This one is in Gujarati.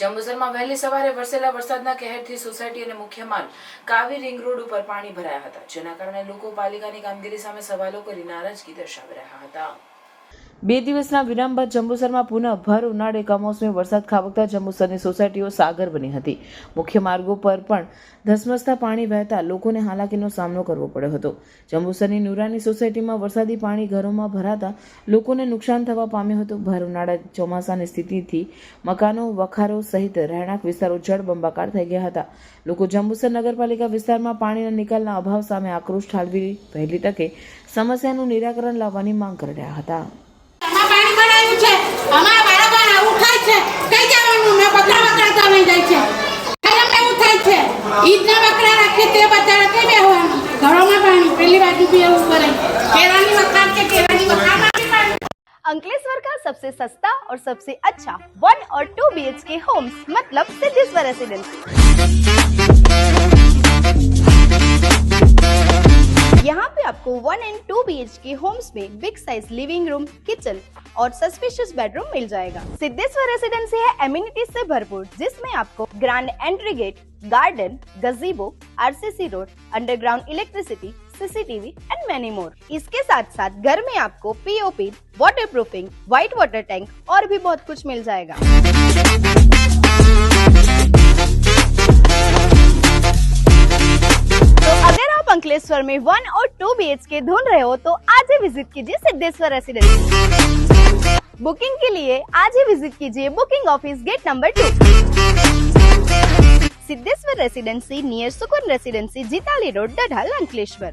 જંબુસરમાં વહેલી સવારે વરસેલા વરસાદના કહેરથી સોસાયટી અને મુખ્ય માર્ગ કાવી રિંગ રોડ ઉપર પાણી ભરાયા હતા, જેના કારણે લોકો પાલિકાની કામગીરી સામે સવાલો કરી નારાજગી દર્શાવી રહ્યા હતા। 2 દિવસના વિરામ બાદ જંબુસરમાં પુનઃ ભર ઉનાળે કમોસમી વરસાદ ખાબકતા જંબુસરની સોસાયટીઓ સાગર બની હતી। મુખ્ય માર્ગો પર પણ ધસમસતા પાણી વહેતા લોકોને હાલાકીનો સામનો કરવો પડ્યો હતો। જંબુસરની નુરાની સોસાયટીમાં વરસાદી પાણી ઘરોમાં ભરાતા લોકોને નુકસાન થવા પામ્યું હતું। ભર ઉનાળા ચોમાસાની સ્થિતિથી મકાનો, વખારો સહિત રહેણાંક વિસ્તારો જળબંબાકાર થઈ ગયા હતા। લોકો જંબુસર નગરપાલિકા વિસ્તારમાં પાણીના નિકાલના અભાવ સામે આક્રોશ ઠાલવી વહેલી તકે સમસ્યાનું નિરાકરણ લાવવાની માંગ કરી રહ્યા હતા। અમારા બાળકો આવું થાય છે, કઈ જવાનું મેં બકરા બકરાતા નહીં જાય છે, કાયમ એવું થાય છે। ઈદના બકરા રાખીએ તે બચારા કઈ બેહવાનું, ઘરોમાં પાણી પેલી બાજુ બી એવું કરે, કેરાની વખાર કે કેરાની વખારમાં બી પાણી। अंकलेश्वर का सबसे सस्ता और सबसे अच्छा 1 और 2 BHK होम्स मतलब सिद्धेश्वर रेसिडेंसी। यहाँ पे आपको 1 एंड 2 BHK होम्स में big size living room, kitchen और सस्पिशियस बेडरूम मिल जाएगा। सिद्धेश्वर रेसिडेंसी है एमिनिटीज से भरपूर, जिसमें आपको grand entry gate, garden, gazebo, RCC road, underground electricity, CCTV and many more. इसके साथ साथ घर में आपको POP, water proofing, white water tank और भी बहुत कुछ मिल जाएगा। तो अगर आप अंकलेश्वर में 1 और 2 BHK ढूंढ रहे हो तो आज ही विजिट कीजिए सिद्धेश्वर रेसिडेंसी। बुकिंग के लिए आज ही विजिट कीजिए booking office gate number 2, Siddheshwar residency near Sukoon residency, Jitali road, Dadhal, Ankleshwar.